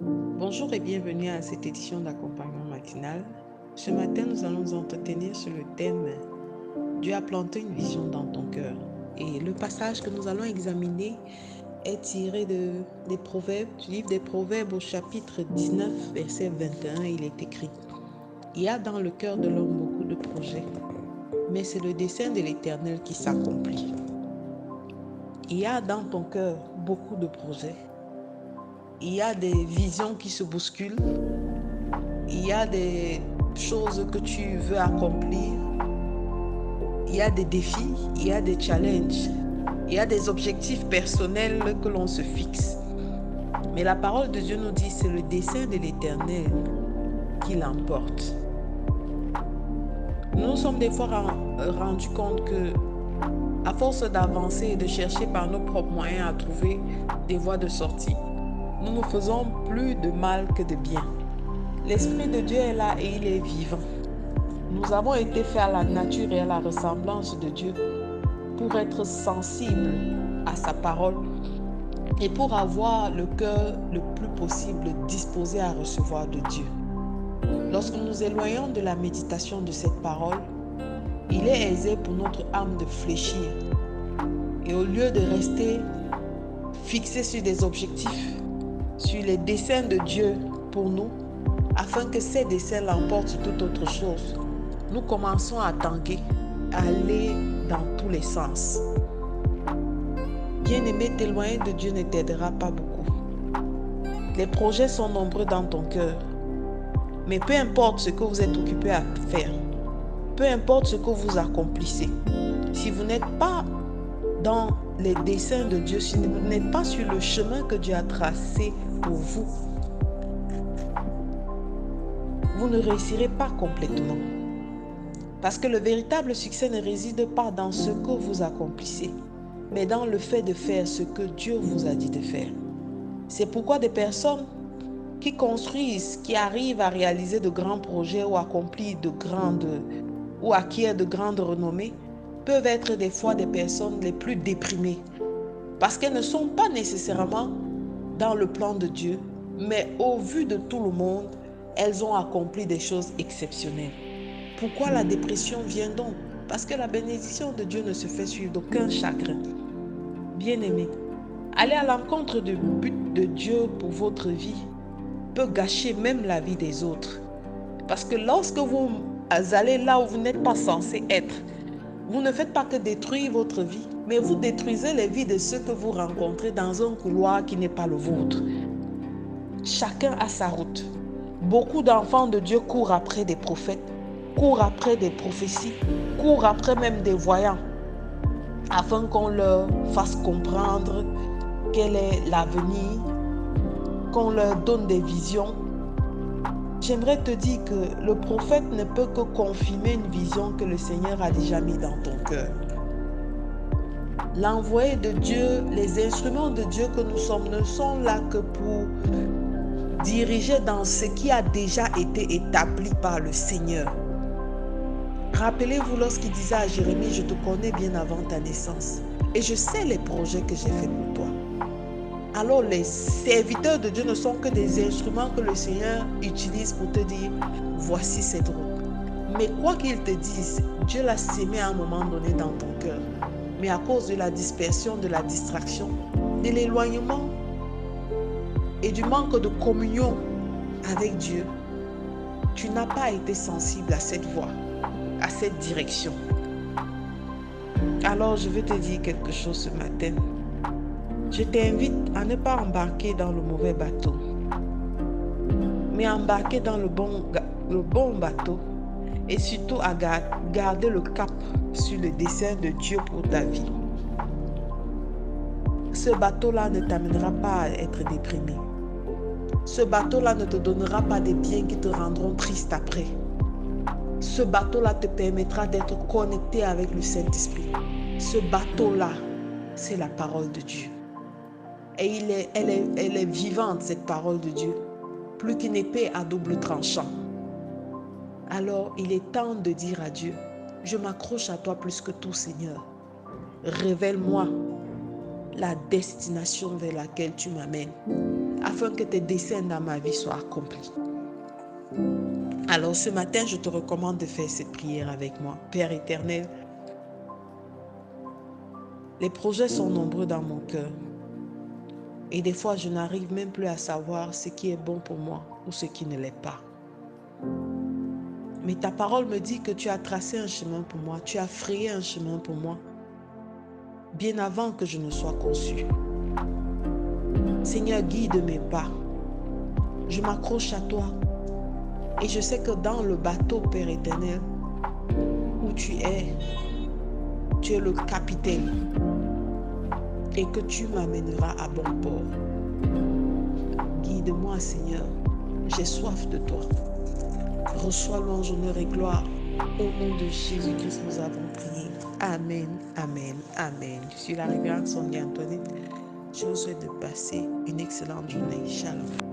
Bonjour et bienvenue à cette édition d'accompagnement matinal. Ce matin, nous allons nous entretenir sur le thème Dieu a planté une vision dans ton cœur. Et le passage que nous allons examiner est tiré des Proverbes, du livre des Proverbes au chapitre 19, verset 21. Il est écrit: Il y a dans le cœur de l'homme beaucoup de projets, mais c'est le dessein de l'Éternel qui s'accomplit. Il y a dans ton cœur beaucoup de projets. Il y a des visions qui se bousculent. Il y a des choses que tu veux accomplir. Il y a des défis, il y a des challenges. Il y a des objectifs personnels que l'on se fixe. Mais la parole de Dieu nous dit que c'est le dessein de l'Éternel qui l'emporte. Nous nous sommes des fois rendus compte que, à force d'avancer et de chercher par nos propres moyens à trouver des voies de sortie, nous ne faisons plus de mal que de bien. L'Esprit de Dieu est là et il est vivant. Nous avons été faits à la nature et à la ressemblance de Dieu pour être sensibles à sa parole et pour avoir le cœur le plus possible disposé à recevoir de Dieu. Lorsque nous éloignons de la méditation de cette parole, il est aisé pour notre âme de fléchir. Et au lieu de rester fixé sur des objectifs, sur les desseins de Dieu pour nous, afin que ces desseins l'emportent sur toute autre chose, nous commençons à tanguer, à aller dans tous les sens. Bien-aimé, t'éloigner de Dieu ne t'aidera pas beaucoup. Les projets sont nombreux dans ton cœur. Mais peu importe ce que vous êtes occupé à faire, peu importe ce que vous accomplissez, si vous n'êtes pas dans les desseins de Dieu, si vous n'êtes pas sur le chemin que Dieu a tracé pour vous, vous ne réussirez pas complètement. Parce que le véritable succès ne réside pas dans ce que vous accomplissez, mais dans le fait de faire ce que Dieu vous a dit de faire. C'est pourquoi des personnes qui construisent, qui arrivent à réaliser de grands projets ou acquièrent de grandes renommées, peuvent être des fois des personnes les plus déprimées. Parce qu'elles ne sont pas nécessairement dans le plan de Dieu, mais au vu de tout le monde, elles ont accompli des choses exceptionnelles. Pourquoi la dépression vient donc? Parce que la bénédiction de Dieu ne se fait suivre d'aucun chagrin. Bien-aimé, aller à l'encontre du but de Dieu pour votre vie peut gâcher même la vie des autres. Parce que lorsque vous allez là où vous n'êtes pas censé être, vous ne faites pas que détruire votre vie, mais vous détruisez les vies de ceux que vous rencontrez dans un couloir qui n'est pas le vôtre. Chacun a sa route. Beaucoup d'enfants de Dieu courent après des prophètes, courent après des prophéties, courent après même des voyants, afin qu'on leur fasse comprendre quel est l'avenir, qu'on leur donne des visions. J'aimerais te dire que le prophète ne peut que confirmer une vision que le Seigneur a déjà mise dans ton cœur. L'envoyé de Dieu, les instruments de Dieu que nous sommes ne sont là que pour diriger dans ce qui a déjà été établi par le Seigneur. Rappelez-vous lorsqu'il disait à Jérémie: je te connais bien avant ta naissance et je sais les projets que j'ai faits pour toi. Alors les serviteurs de Dieu ne sont que des instruments que le Seigneur utilise pour te dire: voici cette route. Mais quoi qu'il te dise, Dieu l'a sémé à un moment donné dans ton cœur. Mais à cause de la dispersion, de la distraction, de l'éloignement et du manque de communion avec Dieu, tu n'as pas été sensible à cette voie, à cette direction. Alors je veux te dire quelque chose ce matin. Je t'invite à ne pas embarquer dans le mauvais bateau, mais embarquer dans le bon bateau et surtout à garder le cap sur le dessein de Dieu pour ta vie. Ce bateau-là ne t'amènera pas à être déprimé. Ce bateau-là ne te donnera pas des biens qui te rendront triste après. Ce bateau-là te permettra d'être connecté avec le Saint-Esprit. Ce bateau-là, c'est la parole de Dieu. Et elle est vivante, cette parole de Dieu, plus qu'une épée à double tranchant. Alors, il est temps de dire à Dieu: je m'accroche à toi plus que tout, Seigneur. Révèle-moi la destination vers laquelle tu m'amènes. afin que tes desseins dans ma vie soient accomplis. Alors ce matin, je te recommande de faire cette prière avec moi. Père éternel, les projets sont nombreux dans mon cœur. Et des fois, je n'arrive même plus à savoir ce qui est bon pour moi ou ce qui ne l'est pas. Mais ta parole me dit que tu as tracé un chemin pour moi, tu as frayé un chemin pour moi, bien avant que je ne sois conçu. Seigneur, guide mes pas. Je m'accroche à toi. Et je sais que dans le bateau, Père éternel, où tu es le capitaine. Et que tu m'amèneras à bon port. Guide-moi, Seigneur. J'ai soif de toi. Reçois louange, honneur et gloire. Au nom de Jésus-Christ, nous avons prié. Amen, amen, amen. Je suis la révérende Sonia Antoinette. Je vous souhaite de passer une excellente journée. Shalom.